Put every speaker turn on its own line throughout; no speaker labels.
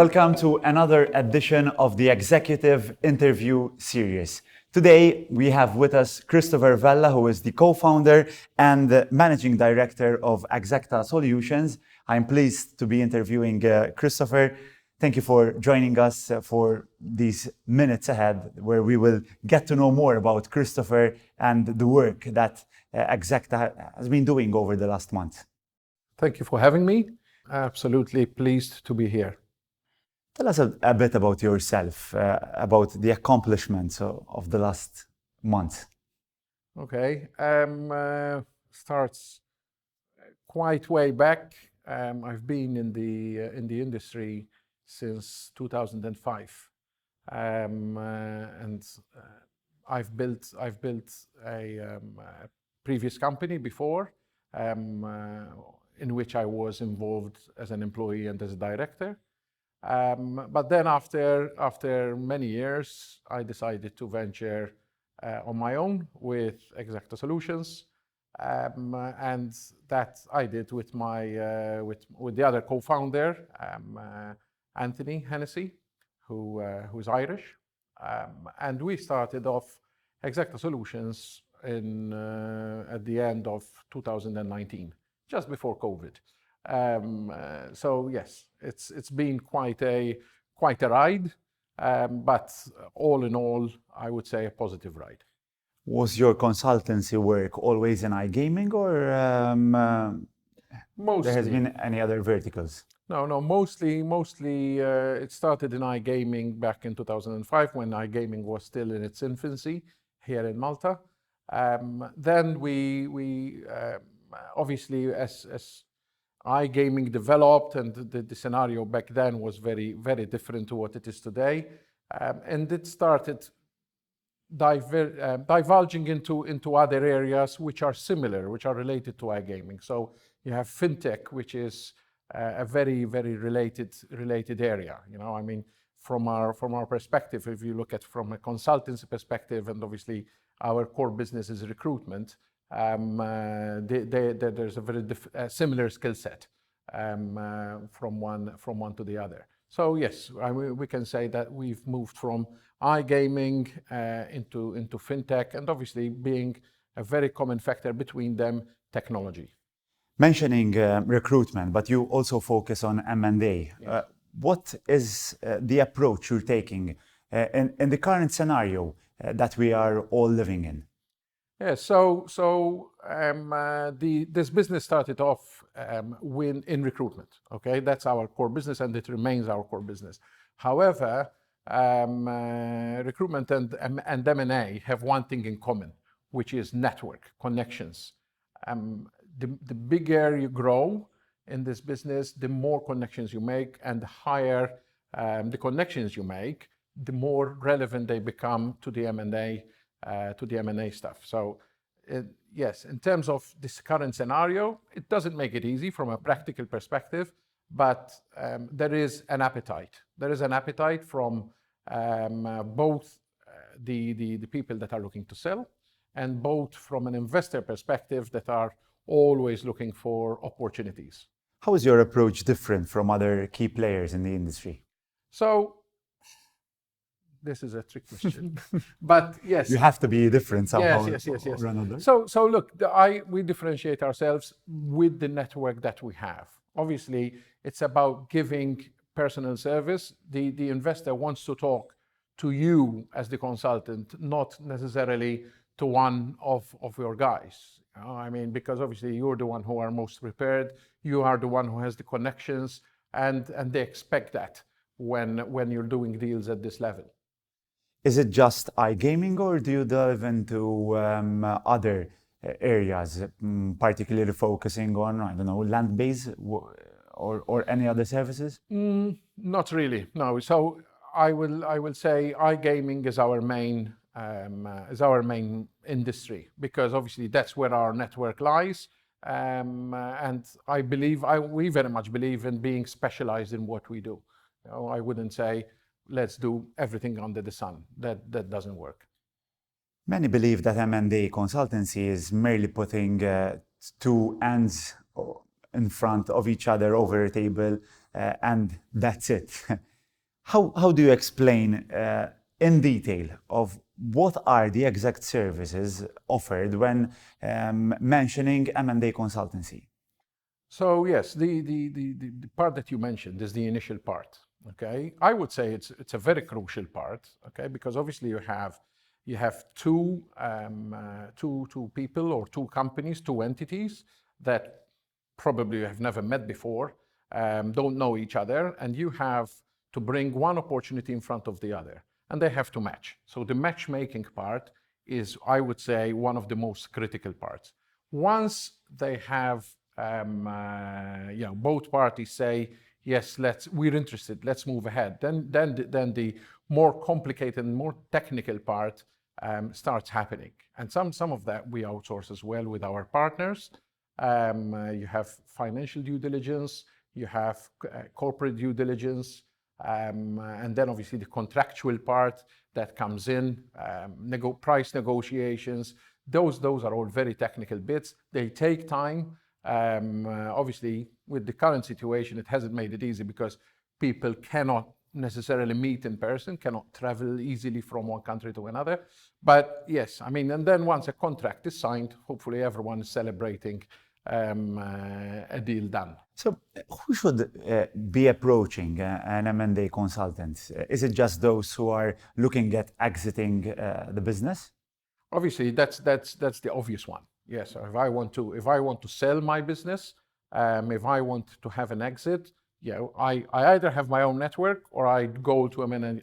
Welcome to another edition of the Executive Interview Series. Today, we have with us Christopher Vella, who is the co-founder and the managing director of Exacta Solutions. I'm pleased to be interviewing Christopher. Thank you for joining us for these minutes ahead, where we will get to know more about Christopher and the work that Exacta has been doing over the last month.
Thank you for having me. Absolutely pleased to be here.
Tell us a bit about yourself, about the accomplishments of the last month.
Okay, starts quite way back. I've been in the industry since 2005, and I've built a previous company before, in which I was involved as an employee and as a director. But then after many years, I decided to venture on my own with Exacta Solutions, and that I did with my with the other co-founder, Anthony Hennessy, who's Irish, and we started off Exacta Solutions at the end of 2019, just before COVID. So yes, it's been quite a ride, but all in all, I would say a positive ride.
Was your consultancy work always in iGaming, or
Mostly.
there has been any other verticals?
No, mostly it started in iGaming back in 2005, when iGaming was still in its infancy here in Malta. Then we obviously, as iGaming developed, and the scenario back then was very, very different to what it is today, and it started divulging into other areas which are similar, which are related to iGaming. So you have fintech, which is a very, very related area. You know, I mean, from our perspective, if you look at from a consultancy perspective, and obviously our core business is recruitment, there's a very similar skill set from one to the other. So yes, we can say that we've moved from iGaming into fintech, and obviously being a very common factor between them, technology.
Mentioning recruitment, but you also focus on M&A.
Yes.
What is the approach you're taking in the current scenario that we are all living in?
Yeah, so this business started off in recruitment. Okay, that's our core business, and it remains our core business. However, recruitment and M&A have one thing in common, which is network connections. The bigger you grow in this business, the more connections you make, and the higher the connections you make, the more relevant they become to the M&A stuff. So yes, in terms of this current scenario, it doesn't make it easy from a practical perspective, but there is an appetite. There is an appetite from both the people that are looking to sell, and both from an investor perspective that are always looking for opportunities.
How is your approach different from other key players in the industry?
So this is a trick question, but yes.
You have to be different somehow.
Yes.
Or another.
So look, we differentiate ourselves with the network that we have. Obviously, it's about giving personal service. The investor wants to talk to you as the consultant, not necessarily to one of your guys. You know, I mean, because obviously you're the one who are most prepared, you are the one who has the connections, and they expect that when you're doing deals at this level.
Is it just iGaming, or do you delve into other areas, particularly focusing on, I don't know, land-based or any other services?
Not really, no. So I will say iGaming is our main industry, because obviously that's where our network lies, and we very much believe in being specialized in what we do. You know, I wouldn't say let's do everything under the sun. That doesn't work.
Many believe that M&A consultancy is merely putting two ends in front of each other over a table and that's it. How do you explain in detail of what are the exact services offered when mentioning M&A consultancy?
So yes, the part that you mentioned is the initial part. Okay, I would say it's a very crucial part. Okay, because obviously you have two people or two companies, two entities that probably you have never met before, don't know each other, and you have to bring one opportunity in front of the other, and they have to match. So the matchmaking part is, I would say, one of the most critical parts. Once they have, both parties say, yes, we're interested, let's move ahead. Then the more complicated and more technical part starts happening. And some of that we outsource as well with our partners. You have financial due diligence, you have corporate due diligence, and then obviously the contractual part that comes in, price negotiations. Those are all very technical bits. They take time. Obviously, with the current situation, it hasn't made it easy because people cannot necessarily meet in person, cannot travel easily from one country to another. But yes, I mean, and then once a contract is signed, hopefully everyone is celebrating a deal done.
So who should be approaching an M&A consultant? Is it just those who are looking at exiting the business?
Obviously, that's the obvious one. Yes, if I want to sell my business, if I want to have an exit, I either have my own network or I go to an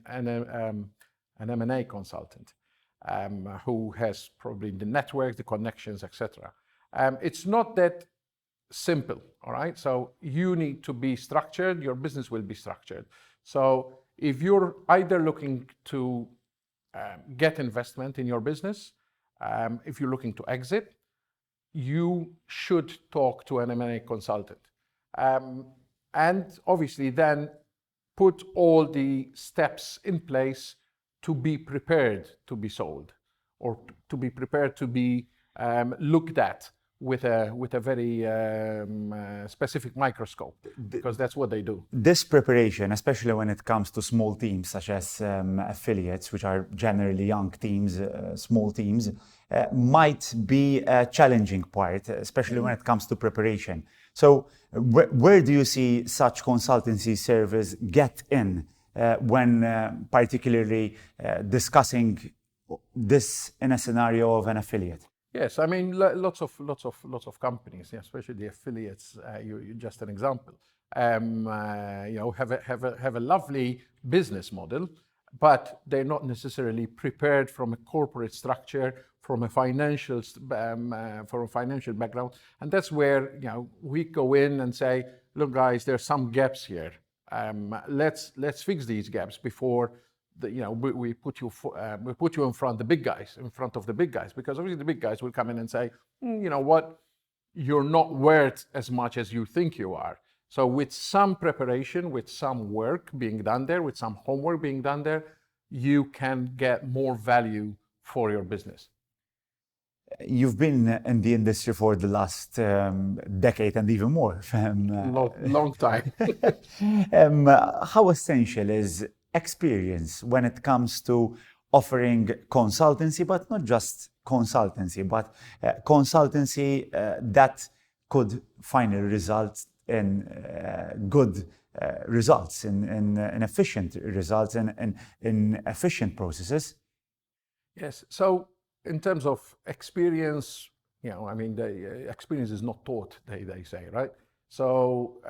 M&A consultant who has probably the network, the connections, etc. It's not that simple, all right? So you need to be structured, your business will be structured. So if you're either looking to get investment in your business, if you're looking to exit, you should talk to an M&A consultant. And obviously then put all the steps in place to be prepared to be sold or to be prepared to be looked at with a very specific microscope, because that's what they do.
This preparation, especially when it comes to small teams such as affiliates, which are generally young teams, small teams, might be a challenging part, especially when it comes to preparation. So where do you see such consultancy service get in when particularly discussing this in a scenario of an affiliate?
Yes, I mean lots of companies, especially the affiliates. You just an example. Have a lovely business model, but they're not necessarily prepared from a corporate structure, from a financial background, and that's where we go in and say, look, guys, there's some gaps here. Let's fix these gaps before we put you in front of the big guys, because obviously the big guys will come in and say, you know what, you're not worth as much as you think you are. So with some preparation, with some work being done there, with some homework being done there, you can get more value for your business.
You've been in the industry for the last decade and even more.
Long time.
How essential is experience when it comes to offering consultancy, but not just consultancy, but consultancy that could finally result in good results, in efficient results, in efficient processes?
Yes. So in terms of experience, I mean, the experience is not taught, they say, right? So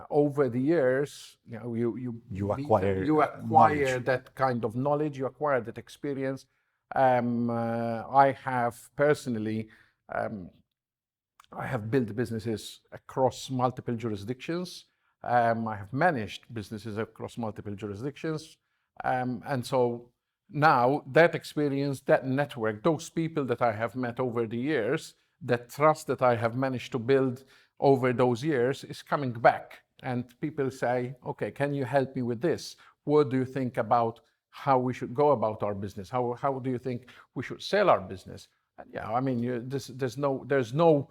over the years, you acquire that kind of knowledge, you acquire that experience. I have personally, I have built businesses across multiple jurisdictions. I have managed businesses across multiple jurisdictions, and so now that experience, that network, those people that I have met over the years, that trust that I have managed to build over those years is coming back, and people say, okay, can you help me with this? What do you think about how we should go about our business? How do you think we should sell our business? And I mean, there's no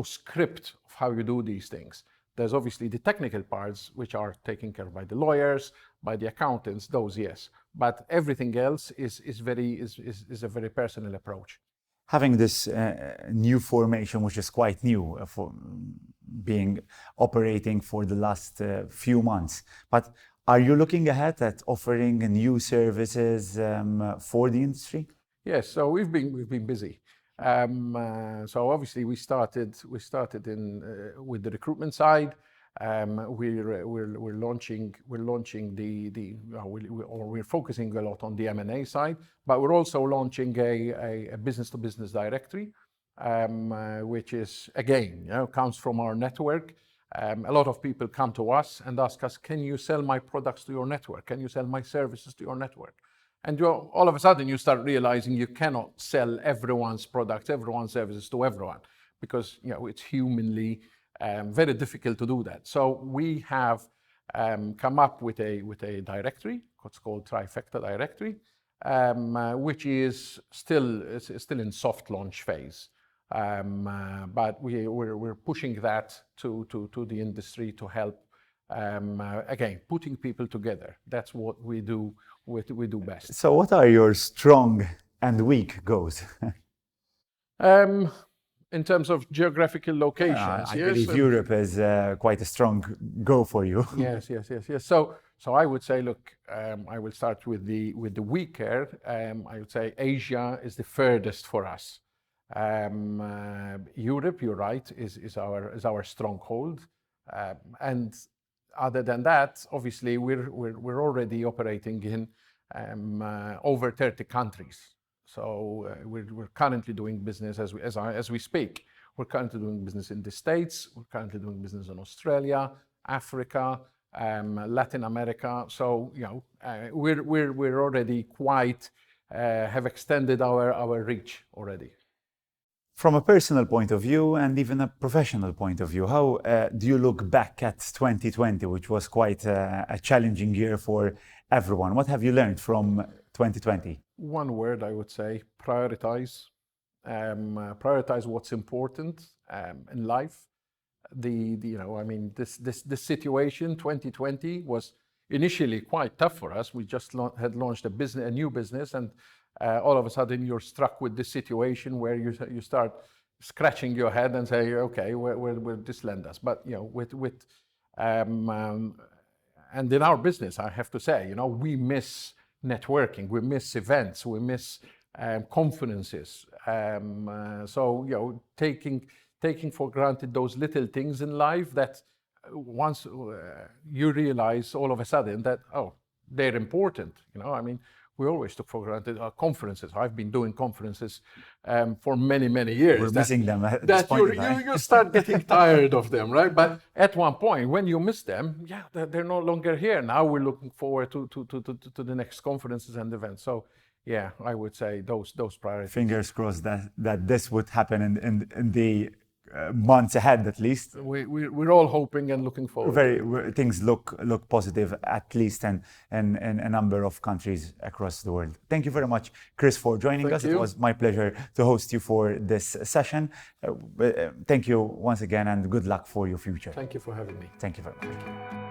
script of how you do these things. There's obviously the technical parts, which are taken care of by the lawyers, by the accountants, those, yes. But everything else is a very personal approach.
Having this new formation, which is quite new for being operating for the last few months, but are you looking ahead at offering new services for the industry?
Yes, so we've been busy. So obviously we started with the recruitment side. We're focusing a lot on the M&A side, but we're also launching a business-to-business directory, which is again, comes from our network. A lot of people come to us and ask us, can you sell my products to your network? Can you sell my services to your network? And all of a sudden you start realizing you cannot sell everyone's products, everyone's services to everyone, because it's humanly very difficult to do that. So we have come up with a directory, what's called Trifecta directory, which is still in soft launch phase. But we're pushing that to the industry to help, again, putting people together. That's what we do best.
So what are your strong and weak goals?
In terms of geographical locations,
I believe Europe is quite a strong go for you.
Yes. So I would say, look, I will start with the weaker. I would say Asia is the furthest for us. Europe, you're right, is our stronghold. And other than that, obviously, we're already operating in over 30 countries. So we're currently doing business as we speak. We're currently doing business in the States. We're currently doing business in Australia, Africa, Latin America. So we're already quite have extended our reach already.
From a personal point of view and even a professional point of view, how do you look back at 2020, which was quite a challenging year for everyone? What have you learned from 2020?
One word, I would say, prioritize. Prioritize what's important in life. This situation, 2020, was initially quite tough for us. We just had launched a new business, and all of a sudden you're struck with this situation where you start scratching your head and say, okay, where will this land us? But and in our business, I have to say, we miss networking, we miss events, we miss conferences. So taking for granted those little things in life that once you realize all of a sudden that they're important. We always took for granted conferences. I've been doing conferences for many years.
We're missing them at this point.
You start getting tired of them, right? But at one point, when you miss them, they're no longer here. Now we're looking forward to the next conferences and events. So I would say those priorities.
Fingers crossed that this would happen in the months ahead, at least.
We're all hoping and looking forward.
Things look positive, at least in a number of countries across the world. Thank you very much, Chris, for joining us. It was my pleasure to host you for this session. Thank you once again, and good luck for your future.
Thank you for having me.
Thank you very much.